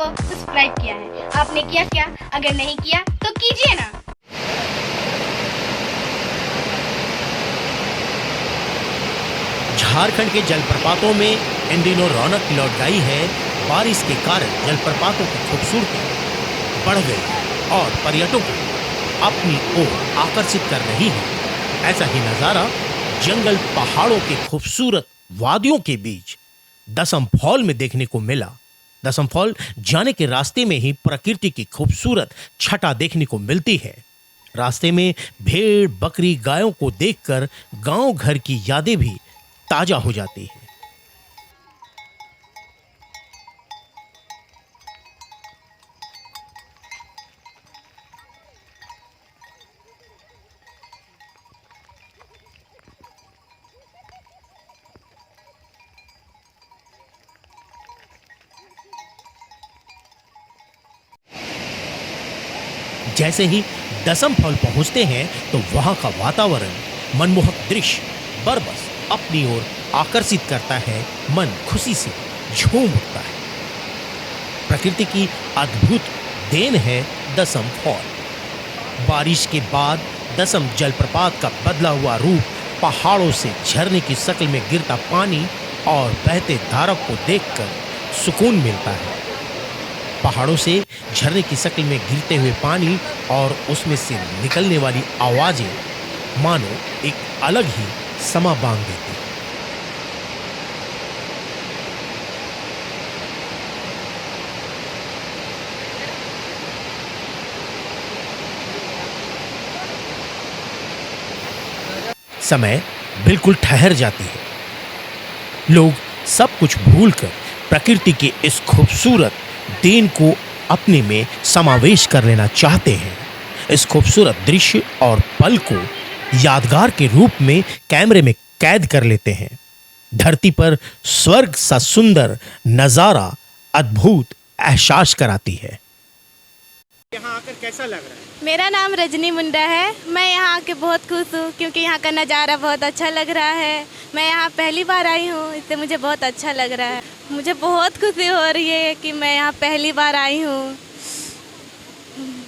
को सब्सक्राइब किया है। आपने किया क्या? अगर नहीं किया तो कीजिए ना। झारखंड के जलप्रपातों में इन दिनों रौनक लौट गई है। बारिश के कारण जलप्रपातों की खूबसूरती बढ़ गई है और पर्यटकों को अपनी ओर आकर्षित कर रही है। ऐसा ही नजारा जंगल पहाड़ों के खूबसूरत वादियों के बीच दसम फॉल में देखने को मिला। दसम फॉल जाने के रास्ते में ही प्रकृति की खूबसूरत छटा देखने को मिलती है। रास्ते में भेड़ बकरी गायों को देखकर गांव घर की यादें भी ताजा हो जाती है। जैसे ही दसम फॉल पहुंचते हैं तो वहां का वातावरण मनमोहक दृश्य बरबस अपनी ओर आकर्षित करता है। मन खुशी से झूम उठता है। प्रकृति की अद्भुत देन है दसम फॉल। बारिश के बाद दसम जलप्रपात का बदला हुआ रूप, पहाड़ों से झरने की शक्ल में गिरता पानी और बहते धारा को देखकर सुकून मिलता है। पहाड़ों से झरने की शक्ल में गिरते हुए पानी और उसमें से निकलने वाली आवाजें मानो एक अलग ही समा बांध देती। समय बिल्कुल ठहर जाती है। लोग सब कुछ भूलकर प्रकृति के इस खूबसूरत देन को अपने में समावेश कर लेना चाहते हैं। इस खूबसूरत दृश्य और पल को यादगार के रूप में कैमरे में कैद कर लेते हैं। धरती पर स्वर्ग सा सुंदर नजारा अद्भुत एहसास कराती है। यहाँ आकर कैसा लग रहा है? मेरा नाम रजनी मुंडा है। मैं यहाँ आके बहुत खुश हूँ क्योंकि यहाँ का नज़ारा बहुत अच्छा लग रहा है। मैं यहाँ पहली बार आई हूँ, इससे मुझे बहुत अच्छा लग रहा है। मुझे बहुत खुशी हो रही है कि मैं यहाँ पहली बार आई हूँ।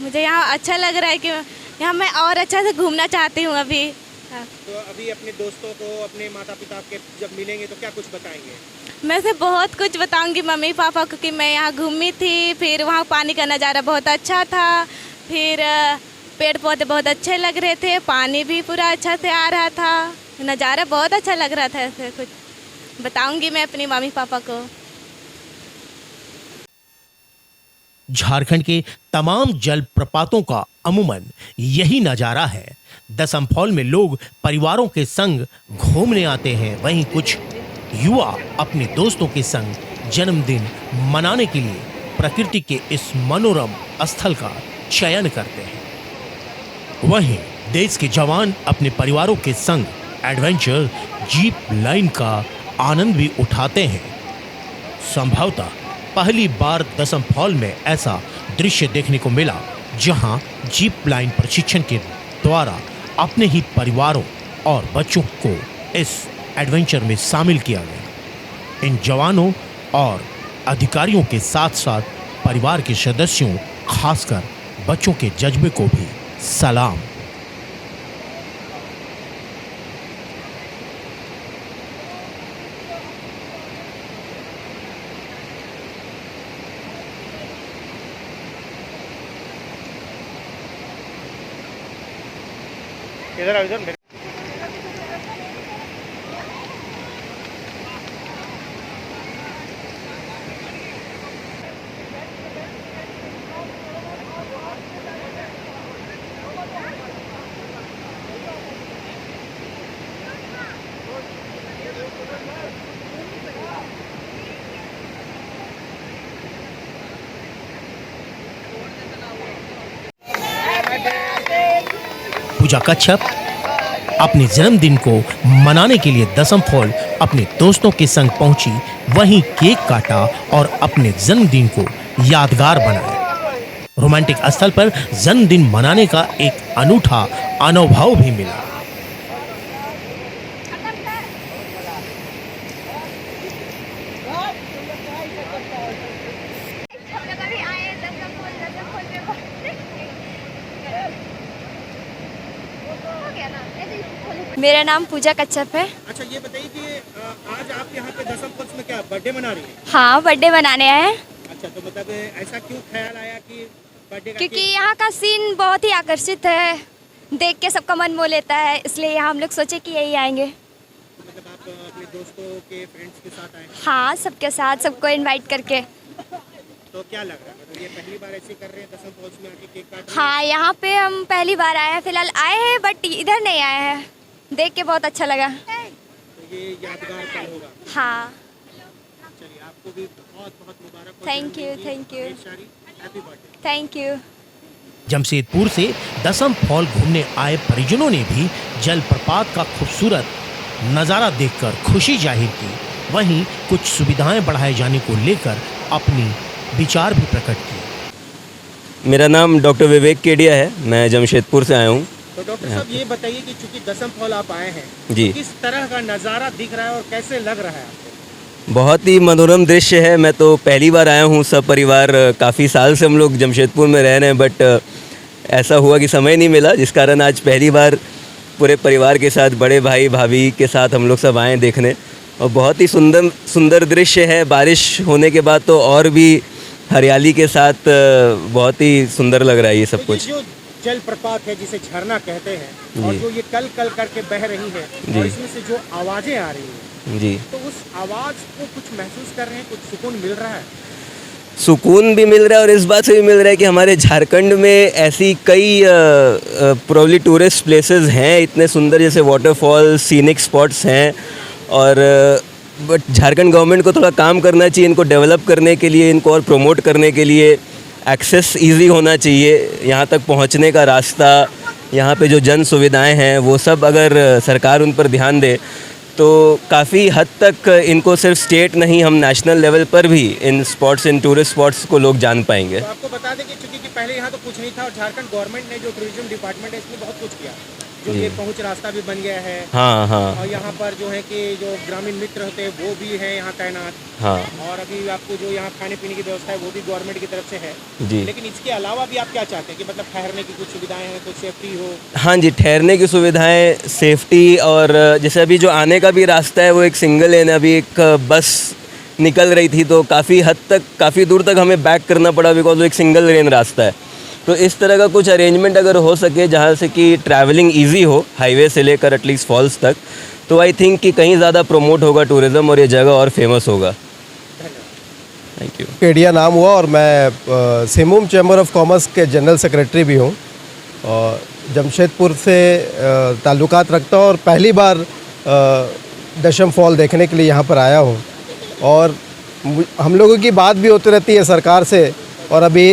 मुझे यहाँ अच्छा लग रहा है कि यहाँ मैं और अच्छा से घूमना चाहती हूँ अभी। तो अभी अपने दोस्तों को, अपने माता पिता के जब मिलेंगे तो क्या कुछ बताएंगे? मैं से बहुत कुछ बताऊंगी मम्मी पापा को कि मैं यहाँ घूमी थी, फिर वहाँ पानी का नज़ारा बहुत अच्छा था, फिर पेड़ पौधे बहुत अच्छे लग रहे थे, पानी भी पूरा अच्छा से आ रहा था, नज़ारा बहुत अच्छा लग रहा था। ऐसे कुछ बताऊंगी मैं अपनी मम्मी पापा को। झारखंड के तमाम जलप्रपातों का अमूमन यही नजारा है। दसम फॉल में लोग परिवारों के संग घूमने आते हैं, वहीं कुछ युवा अपने दोस्तों के संग जन्मदिन मनाने के लिए प्रकृति के इस मनोरम स्थल का चयन करते हैं। वहीं देश के जवान अपने परिवारों के संग एडवेंचर जीप लाइन का आनंद भी उठाते हैं। संभवतः पहली बार दसम फॉल में ऐसा दृश्य देखने को मिला जहां जीप लाइन प्रशिक्षण के द्वारा अपने ही परिवारों और बच्चों को इस एडवेंचर में शामिल किया गया। इन जवानों और अधिकारियों के साथ साथ परिवार के सदस्यों, खासकर बच्चों के जज्बे को भी सलाम। इधर पूजा कच्छप अपने जन्मदिन को मनाने के लिए दसम फॉल अपने दोस्तों के संग पहुंची, वहीं केक काटा और अपने जन्मदिन को यादगार बनाया। रोमांटिक स्थल पर जन्मदिन मनाने का एक अनूठा अनुभव भी मिला। मेरा नाम पूजा कच्छप है। अच्छा, ये बताइए कि आज आप यहाँ पे दसम फॉल्स में क्या बर्थडे मना रही है? हाँ, बर्थडे मनाने आए हैं। अच्छा, तो मतलब ऐसा क्यों ख्याल आया कि बर्थडे का क्योंकि केक- यहाँ का सीन बहुत ही आकर्षित है, देख के सबका मन मोह लेता है, इसलिए यहाँ हम लोग सोचे कि यही आएंगे। मतलब आप अपने दोस्तों के फ्रेंड्स के साथ आए, हाँ, सबके साथ, सबको इनवाइट करके। तो क्या लग रहा है? मतलब ये पहली बार ऐसे कर रहे हैं दसम फॉल्स में आके केक काट रहे हैं? हाँ, यहाँ पे हम पहली बार आए हैं, फिलहाल आए हैं बट इधर नहीं आए हैं, देख के बहुत अच्छा लगा। तो ये यादगार पल होगा। हाँ, चलिए, आपको भी बहुत बहुत मुबारक हो। थैंक यू, जन्मदिन की थैंक यू। ढेर सारी happy birthday. Thank you. Jamshedpur से दसम फॉल घूमने आए परिजनों ने भी जलप्रपात का खूबसूरत नज़ारा देखकर खुशी जाहिर की। वहीं कुछ सुविधाएं बढ़ाए जाने को लेकर अपनी विचार भी प्रकट किए। मेरा नाम डॉक्टर विवेक केडिया है, मैं जमशेदपुर से आया हूँ। तो डॉक्टर साहब, ये बताइए कि चूंकि दसम फॉल आप आए हैं, जी। तो किस तरह का नज़ारा दिख रहा है और कैसे लग रहा है आपको? बहुत ही मनोरम दृश्य है। मैं तो पहली बार आया हूँ, सब परिवार काफ़ी साल से हम लोग जमशेदपुर में रह रहे हैं, बट ऐसा हुआ कि समय नहीं मिला, जिस कारण आज पहली बार पूरे परिवार के साथ, बड़े भाई भाभी के साथ हम लोग सब आए देखने। और बहुत ही सुंदर सुंदर दृश्य है। बारिश होने के बाद तो और भी हरियाली के साथ बहुत ही सुंदर लग रहा है ये सब तो ये कुछ। जो जलप्रपात है जिसे झरना कहते हैं, और जी। जो ये कल कल करके बह रही है, जी। और इसमें से जो आवाज़ें आ रही हैं, जी, तो उस आवाज़ को कुछ महसूस कर रहे हैं, कुछ सुकून मिल रहा है? सुकून भी मिल रहा है और इस बात से भी मिल रहा है कि हमारे झारखंड में ऐसी कई प्रोबब्ली टूरिस्ट प्लेसेस हैं इतने सुंदर, जैसे वाटरफॉल, सीनिक स्पॉट्स हैं। और बट झारखंड गवर्नमेंट को थोड़ा काम करना चाहिए इनको डेवलप करने के लिए, इनको और प्रमोट करने के लिए। एक्सेस इजी होना चाहिए, यहाँ तक पहुँचने का रास्ता, यहाँ पे जो जन सुविधाएं हैं वो सब अगर सरकार उन पर ध्यान दे तो काफ़ी हद तक इनको सिर्फ स्टेट नहीं, हम नेशनल लेवल पर भी इन स्पॉट्स, इन टूरिस्ट स्पॉट्स को लोग जान पाएंगे। तो आपको बता दें कि चूंकि कि पहले यहाँ तो कुछ नहीं था, और झारखंड गवर्नमेंट ने जो टूरिज्म डिपार्टमेंट है इसमें बहुत कुछ किया, जो ये पहुँच रास्ता भी बन गया है। हाँ हाँ और यहाँ पर जो है कि जो ग्रामीण मित्र होते हैं वो भी हैं यहाँ तैनात। हाँ और अभी आपको जो यहाँ खाने पीने की व्यवस्था है वो भी गवर्नमेंट की तरफ से है। जी। लेकिन इसके अलावा भी आप क्या चाहते हैं कि मतलब ठहरने की कुछ सुविधाएं हैं, कुछ सेफ्टी हो? हाँ जी, ठहरने की सुविधाएं, सेफ्टी, और जैसे अभी जो आने का भी रास्ता है वो एक सिंगल लेन है। अभी एक बस निकल रही थी तो काफ़ी हद तक, काफ़ी दूर तक हमें बैक करना पड़ा बिकॉज वो एक सिंगल लेन रास्ता है। तो इस तरह का कुछ अरेंजमेंट अगर हो सके जहाँ से कि ट्रैवलिंग इजी हो हाईवे से लेकर एटलीस्ट फॉल्स तक, तो आई थिंक कि कहीं ज़्यादा प्रमोट होगा टूरिज़्म और ये जगह और फेमस होगा। Thank you. केडिया नाम हुआ और मैं सिमुम चैम्बर ऑफ कॉमर्स के जनरल सेक्रेटरी भी हूँ और जमशेदपुर से ताल्लुकात रखता हूँ और पहली बार दशम फॉल देखने के लिए यहाँ पर आया हूँ। और हम लोगों की बात भी होती रहती है सरकार से, और अभी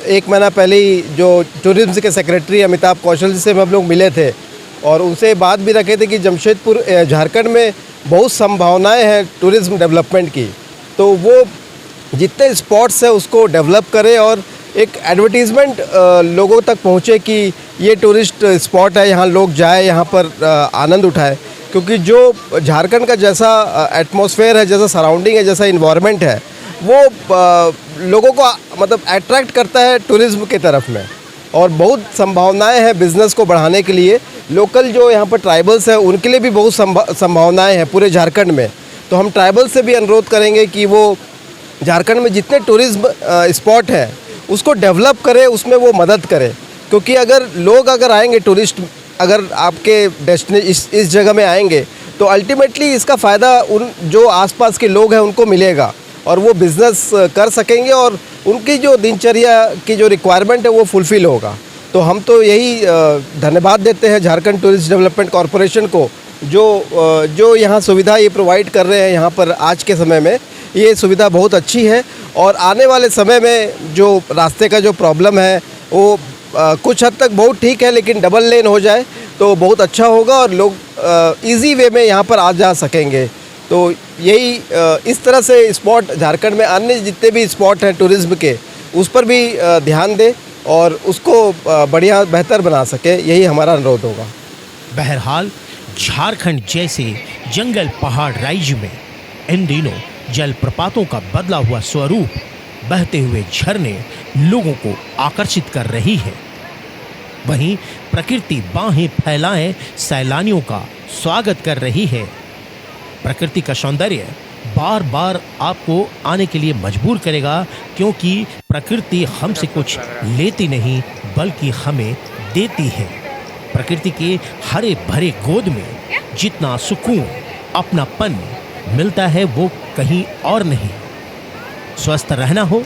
1 महीना पहले ही जो टूरिज्म के सेक्रेटरी अमिताभ कौशल जी से हम लोग मिले थे और उनसे बात भी रखे थे कि जमशेदपुर झारखंड में बहुत संभावनाएं हैं टूरिज्म डेवलपमेंट की, तो वो जितने स्पॉट्स हैं उसको डेवलप करें और एक एडवर्टीज़मेंट लोगों तक पहुँचे कि ये टूरिस्ट स्पॉट है, यहाँ लोग जाए, यहाँ पर आनंद उठाए। क्योंकि जो झारखंड का जैसा एटमॉस्फेयर है, जैसा सराउंडिंग है, जैसा इन्वायरमेंट है, वो लोगों को मतलब अट्रैक्ट करता है टूरिज्म के तरफ में। और बहुत संभावनाएं हैं बिज़नेस को बढ़ाने के लिए। लोकल जो यहाँ पर ट्राइबल्स हैं उनके लिए भी बहुत संभावनाएं हैं पूरे झारखंड में। तो हम ट्राइबल से भी अनुरोध करेंगे कि वो झारखंड में जितने टूरिज्म स्पॉट हैं उसको डेवलप करें, उसमें वो मदद करें। क्योंकि अगर आएंगे टूरिस्ट, अगर आपके इस जगह में आएंगे तो अल्टीमेटली इसका फ़ायदा उन जो आसपास के लोग हैं उनको मिलेगा और वो बिज़नेस कर सकेंगे और उनकी जो दिनचर्या की जो रिक्वायरमेंट है वो फुलफ़िल होगा। तो हम तो यही धन्यवाद देते हैं झारखंड टूरिस्ट डेवलपमेंट कॉरपोरेशन को, जो यहाँ सुविधा ये प्रोवाइड कर रहे हैं। यहाँ पर आज के समय में ये सुविधा बहुत अच्छी है और आने वाले समय में जो रास्ते का जो प्रॉब्लम है वो कुछ हद तक बहुत ठीक है, लेकिन डबल लेन हो जाए तो बहुत अच्छा होगा और लोग इजी वे में यहाँ पर आ जा सकेंगे। तो यही इस तरह से स्पॉट झारखंड में अन्य जितने भी स्पॉट हैं टूरिज्म के, उस पर भी ध्यान दें और उसको बढ़िया बेहतर बना सके, यही हमारा अनुरोध होगा। बहरहाल झारखंड जैसे जंगल पहाड़ राज्य में इन दिनों जलप्रपातों का बदला हुआ स्वरूप, बहते हुए झरने लोगों को आकर्षित कर रही है। वहीं प्रकृति बाहें फैलाए सैलानियों का स्वागत कर रही है। प्रकृति का सौंदर्य बार बार आपको आने के लिए मजबूर करेगा, क्योंकि प्रकृति हमसे कुछ लेती नहीं बल्कि हमें देती है। प्रकृति के हरे भरे गोद में जितना सुकून, अपनापन मिलता है वो कहीं और नहीं। स्वस्थ रहना हो,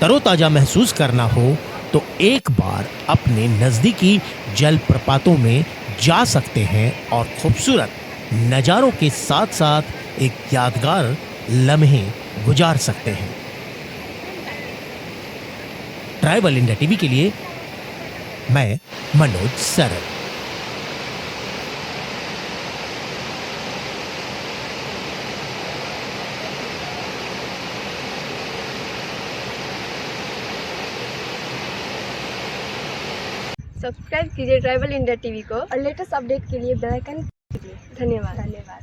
तरोताजा महसूस करना हो तो एक बार अपने नज़दीकी जलप्रपातों में जा सकते हैं और खूबसूरत नज़ारों के साथ साथ एक यादगार लम्हे गुजार सकते हैं। ट्राइबल इंडिया टीवी के लिए मैं मनोज सरल। सब्सक्राइब कीजिए ट्राइबल इंडिया टीवी को और लेटेस्ट अपडेट के लिए बेल आइकन दबाइए। धन्यवाद।